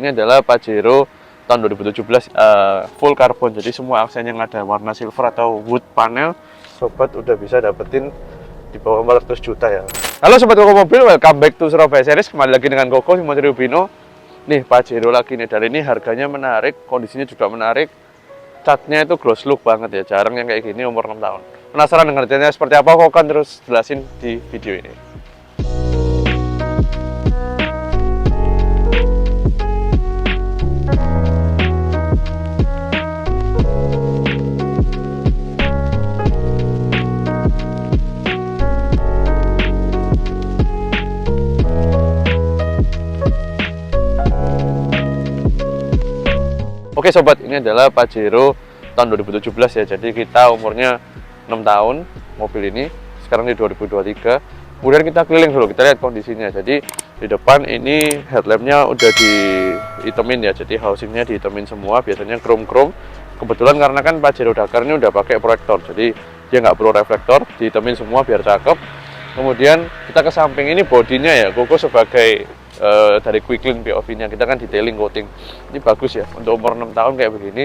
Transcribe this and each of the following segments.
ini adalah Pajero tahun 2017 full karbon. Jadi semua aksen yang ada warna silver atau wood panel, sobat udah bisa dapetin di bawah 400 juta ya. Halo sobat Koko Mobil, welcome back to Surabaya Series. Kembali lagi dengan Koko Simon Rubino. Nih Pajero lagi nih, dan ini harganya menarik, kondisinya juga menarik. Catnya itu gloss look banget ya, jarang yang kayak gini umur 6 tahun. Penasaran dengan detailnya seperti apa? Kok akan terus jelasin di video ini. Oke sobat, ini adalah Pajero tahun 2017 ya. Jadi kita umurnya 6 tahun mobil ini. Sekarang di 2023. Kemudian kita keliling dulu, kita lihat kondisinya. Jadi di depan ini headlampnya udah dihitamin ya. Jadi housingnya dihitamin semua, biasanya chrome-chrome. Kebetulan karena kan Pajero Dakar ini udah pakai proyektor, jadi dia nggak perlu reflektor, dihitamin semua biar cakep. Kemudian kita ke samping ini bodinya ya, Koko sebagai dari quick clean POV-nya kita kan detailing coating. Ini bagus ya untuk umur 6 tahun kayak begini,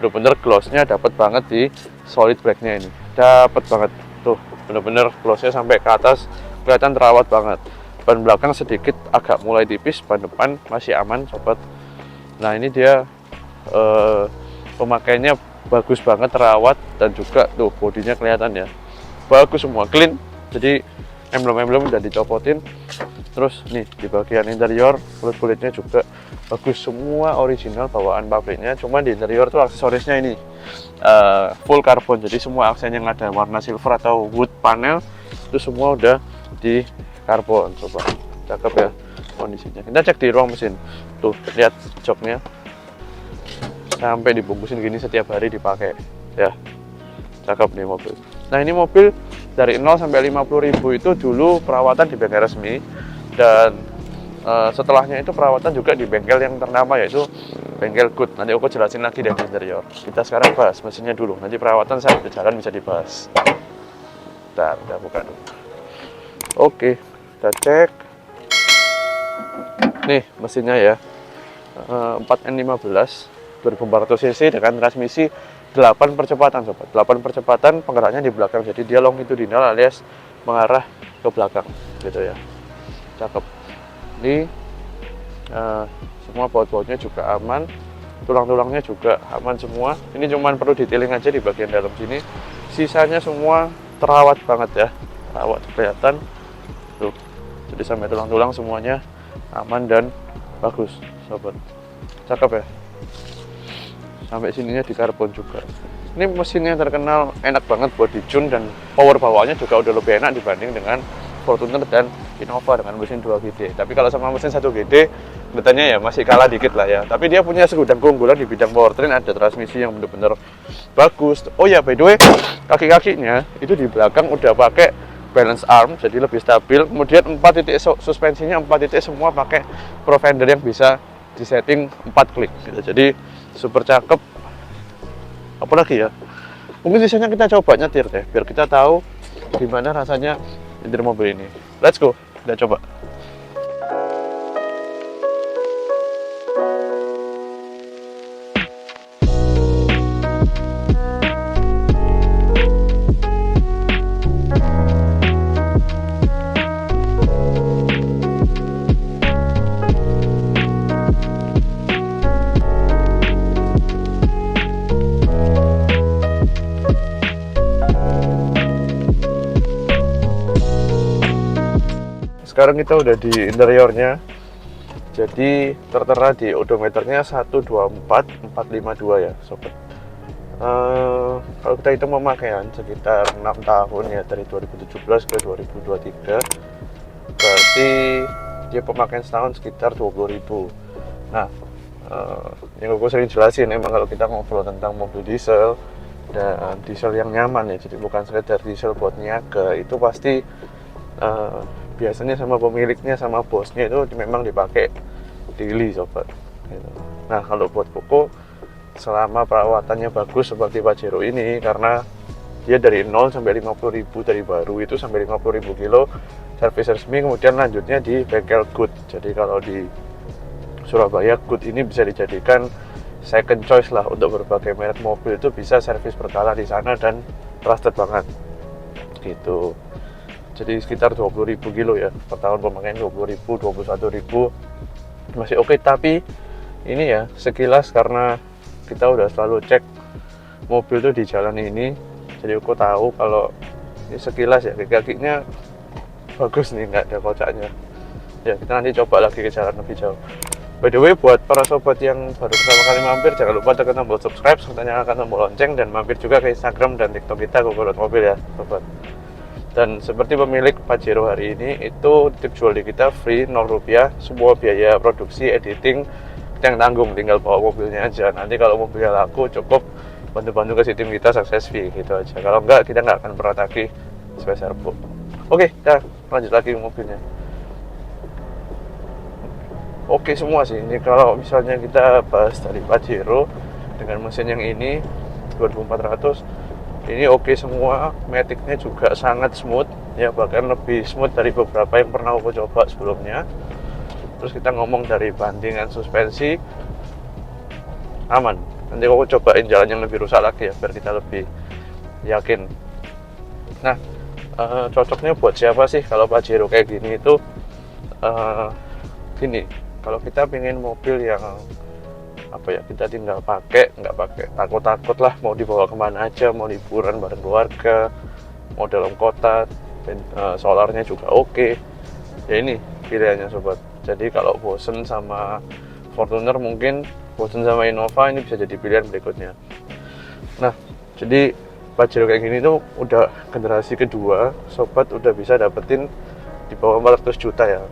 bener-bener glossnya dapat banget di solid brake-nya ini. Dapat banget tuh, bener-bener glossnya sampai ke atas, kelihatan terawat banget. Ban belakang sedikit agak mulai tipis, ban depan masih aman sobat. Nah ini dia pemakaiannya bagus banget, terawat, dan juga tuh bodinya kelihatan ya bagus semua, clean. Jadi emblem-emblem udah dicopotin. Terus nih di bagian interior kulit-kulitnya juga bagus semua, original bawaan pabriknya. Cuman di interior tuh aksesorisnya ini full karbon. Jadi semua aksen yang ada warna silver atau wood panel itu semua udah di karbon. Coba cakep ya kondisinya. Kita cek di ruang mesin. Tuh lihat joknya sampai dibungkusin gini, setiap hari dipakai ya. Cakep nih mobil. Nah ini mobil dari 0 sampai 50.000 itu dulu perawatan di bengkel resmi, dan setelahnya itu perawatan juga di bengkel yang ternama yaitu bengkel Good. Nanti aku jelasin lagi dari interior. Kita sekarang bahas mesinnya dulu, nanti perawatan saya udah jalan bisa dibahas. Bentar, kita buka dulu. Oke, kita cek. Nih mesinnya ya, 4N15 2400 cc dengan transmisi 8 percepatan sobat. 8 percepatan, penggeraknya di belakang, jadi dia longitudinal alias mengarah ke belakang gitu ya. Cakep. Ini semua baut-bautnya juga aman, tulang-tulangnya juga aman semua. Ini cuman perlu detailing aja di bagian dalam sini, sisanya semua terawat banget ya, terawat kelihatan tuh. Jadi sampai tulang-tulang semuanya aman dan bagus sobat. Cakep ya. Sampai sininya di karbon juga. Ini mesinnya terkenal enak banget buat di-tune, dan power bawaannya juga udah lebih enak dibanding dengan Fortuner dan Innova dengan mesin 2GD. Tapi kalau sama mesin 1GD katanya ya masih kalah dikit lah ya. Tapi dia punya segudang keunggulan di bidang powertrain, ada transmisi yang bener-bener bagus. Oh ya by the way, kaki-kakinya itu di belakang udah pakai balance arm, jadi lebih stabil. Kemudian 4 titik suspensinya 4 titik semua pakai Pro Fender yang bisa disetting 4 klik gitu. Jadi super cakep. Apalagi ya, mungkin sisanya kita coba nyetir deh biar kita tahu gimana rasanya nyetir mobil ini. Let's go, kita coba. Sekarang kita udah di interiornya. Jadi tertera di odometernya 124452 ya sobat. Kalau kita hitung pemakaian sekitar 6 tahun ya, dari 2017 ke 2023, berarti dia pemakaian setahun sekitar 20.000. Nah yang aku sering jelasin, emang kalau kita ngobrol tentang mobil diesel dan diesel yang nyaman ya, jadi bukan sekedar diesel buat niaga, itu pasti biasanya sama pemiliknya, sama bosnya itu memang dipakai daily sobat gitu. Nah kalau buat Koko, selama perawatannya bagus seperti Pajero ini, karena dia dari 0 sampai 50.000 dari baru itu sampai 50.000 kilo servis resmi, kemudian lanjutnya di bengkel Good. Jadi kalau di Surabaya Good ini bisa dijadikan second choice lah untuk berbagai merek mobil. Itu bisa servis berkala di sana dan trusted banget gitu. Jadi sekitar 20.000 kilo ya per tahun pemakaian, 20.000, 21.000 masih oke. Tapi ini ya sekilas, karena kita udah selalu cek mobil tuh di jalan ini, jadi aku tahu kalau ini sekilas ya kaki-kakinya bagus nih, nggak ada kocaknya ya. Kita nanti coba lagi ke jalan lebih jauh. By the way, buat para sobat yang baru pertama kali mampir, jangan lupa tekan tombol subscribe serta nyalakan tombol lonceng, dan mampir juga ke Instagram dan TikTok kita Gogo.mobil ya sobat. Dan seperti pemilik Pajero hari ini, itu tip jual di kita free, 0 rupiah, semua biaya produksi, editing kita yang tanggung, tinggal bawa mobilnya aja. Nanti kalau mobilnya laku, cukup bantu-bantu kasih tim kita sukses fee gitu aja. Kalau enggak, kita nggak akan pernah tagih spesial book. Oke, kita lanjut lagi ke mobilnya. Oke semua sih ini. Kalau misalnya kita bahas dari Pajero dengan mesin yang ini 2400, ini oke semua. Matic-nya juga sangat smooth ya, bahkan lebih smooth dari beberapa yang pernah aku coba sebelumnya. Terus kita ngomong dari bandingan suspensi, aman. Nanti aku cobain jalan yang lebih rusak lagi ya, biar kita lebih yakin. Nah, cocoknya buat siapa sih kalau Pajero kayak gini itu? Gini, kalau kita pengen mobil yang apa ya, kita tinggal pakai, nggak pakai takut-takut lah, mau dibawa kemana aja, mau liburan bareng keluarga, mau dalam kota, dan solarnya juga oke. Ya ini pilihannya sobat. Jadi kalau bosen sama Fortuner, mungkin bosen sama Innova, ini bisa jadi pilihan berikutnya. Nah, jadi Pajero kayak gini tuh udah generasi kedua, sobat udah bisa dapetin di bawah 400 juta ya.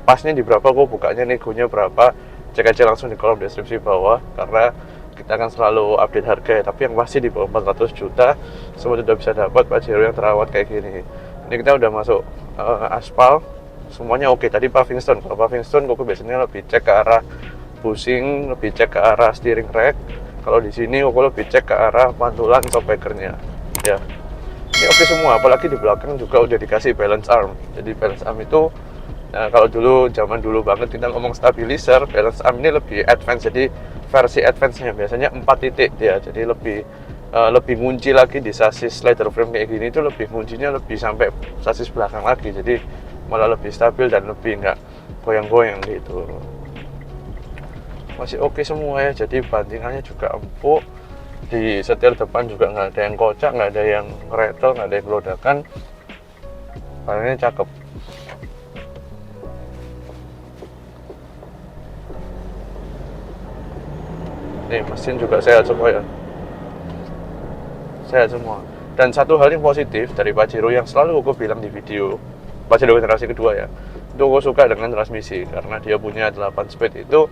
Pasnya di berapa, kok bukanya negonya berapa, cek aja langsung di kolom deskripsi bawah, karena kita akan selalu update harga ya. Tapi yang pasti di bawah 400 juta semua sudah bisa dapat Pajero yang terawat kayak gini. Ini kita udah masuk aspal, semuanya oke. Tadi paving stone, kalau paving stone aku biasanya lebih cek ke arah bushing, lebih cek ke arah steering rack. Kalau di sini aku lebih cek ke arah pantulan shockbreakernya ya. Ini oke semua, apalagi di belakang juga udah dikasih balance arm. Jadi balance arm itu, nah, kalau dulu, zaman dulu banget kita ngomong stabilizer, balance arm ini lebih advance. Jadi versi advance-nya biasanya 4 titik dia. Jadi lebih ngunci lagi di sasis leather frame kayak gini, itu lebih nguncinya lebih sampai sasis belakang lagi. Jadi malah lebih stabil dan lebih nggak goyang-goyang gitu. Masih oke semua ya. Jadi bandingannya juga empuk. Di setir depan juga nggak ada yang kocak, nggak ada yang rattle, nggak ada yang gelodakan. Bandingannya cakep. Nih mesin juga sehat semua ya, sehat semua. Dan satu hal yang positif dari Pajero yang selalu aku bilang di video Pajero generasi kedua ya, itu aku suka dengan transmisi, karena dia punya 8 speed. Itu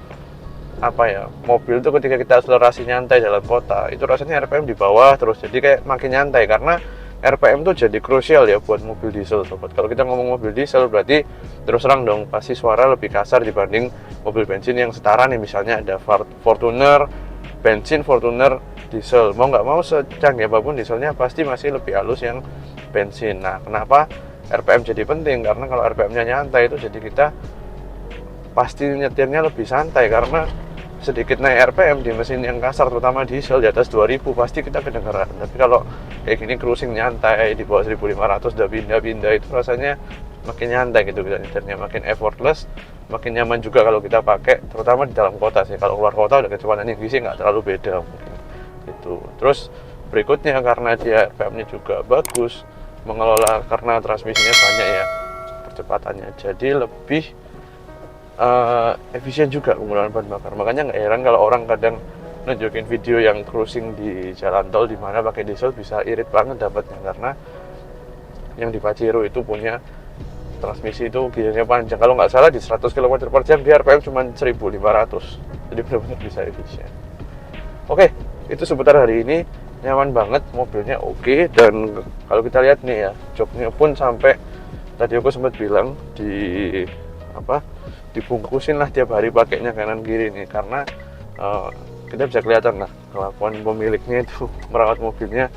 apa ya, mobil itu ketika kita akselerasi nyantai dalam kota, itu rasanya RPM di bawah terus, jadi kayak makin nyantai. Karena RPM tuh jadi krusial ya buat mobil diesel sobat. Kalau kita ngomong mobil diesel berarti terus terang dong pasti suara lebih kasar dibanding mobil bensin yang setara nih. Misalnya ada Fortuner bensin, Fortuner diesel, mau nggak mau secanggih apapun dieselnya pasti masih lebih halus yang bensin. Nah, kenapa RPM jadi penting? Karena kalau RPM-nya nyantai itu jadi kita pasti nyetirnya lebih santai, karena sedikit naik RPM di mesin yang kasar, terutama diesel di atas 2000, pasti kita kedengeran. Tapi kalau kayak gini cruising nyantai di bawah 1500 udah pindah-pindah, itu rasanya makin nyantai gitu kita nyetirnya, makin effortless, makin nyaman juga kalau kita pakai, terutama di dalam kota sih. Kalau keluar kota udah kecepatan tinggi sih nggak terlalu beda mungkin gitu. Terus berikutnya, karena dia RPM-nya juga bagus, mengelola, karena transmisinya banyak ya percepatannya, jadi lebih efisien juga penggunaan bahan bakar. Makanya nggak heran kalau orang kadang nunjukin video yang cruising di jalan tol dimana pakai diesel bisa irit banget dapatnya, karena yang di Pajero itu punya transmisi itu gearnya panjang. Kalau nggak salah di 100 km per jam dia RPM cuma 1500, jadi benar-benar bisa efisien. Oke, itu seputar hari ini. Nyaman banget, mobilnya oke. Dan kalau kita lihat nih ya, joknya pun sampai tadi aku sempat bilang dibungkusin lah tiap hari pakainya kanan kiri nih, karena kita bisa kelihatan lah kelakuan pemiliknya itu merawat mobilnya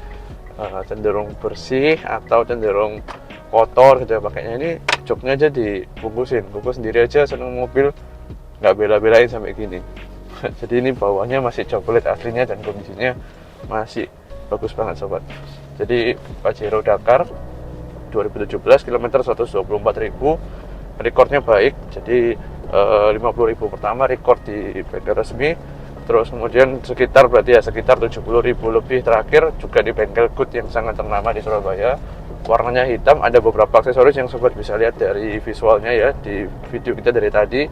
cenderung bersih atau cenderung kotor gitu ya pakainya. Ini joknya aja dibungkusin, bungkus sendiri aja, seneng mobil nggak bela-belain sampai gini. Jadi ini bawahnya masih coklat aslinya dan kondisinya masih bagus banget sobat. Jadi Pajero Dakar 2017 kilometer 124.000, rekornya baik. Jadi 50.000 pertama rekor di bengkel resmi, terus kemudian sekitar berarti ya sekitar 70.000 lebih terakhir juga di bengkel Good yang sangat ternama di Surabaya. Warnanya hitam, ada beberapa aksesoris yang sobat bisa lihat dari visualnya ya di video kita dari tadi.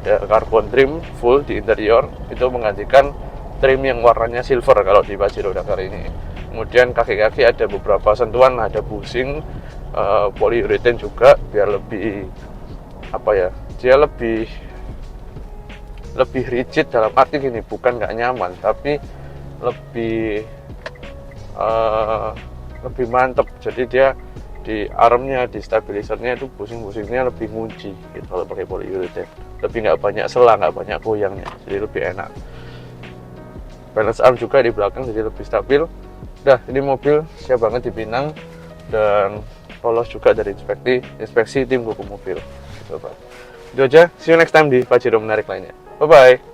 Ada carbon trim full di interior, itu menggantikan trim yang warnanya silver kalau di Pajero Dakar ini. Kemudian kaki-kaki ada beberapa sentuhan, ada bushing polyurethane juga biar lebih apa ya, dia lebih rigid dalam arti gini, bukan nggak nyaman tapi lebih lebih mantep. Jadi dia di armnya, di stabilisernya itu bushing-bushingnya lebih ngunci gitu kalau pakai polyurethane, lebih nggak banyak selang, nggak banyak goyangnya, jadi lebih enak. Balance arm juga di belakang jadi lebih stabil. Dah, ini mobil siap banget dipinang dan lolos juga dari inspeksi tim Goku Mobil. Coba. Itu aja, see you next time di Pajero menarik lainnya. Bye bye.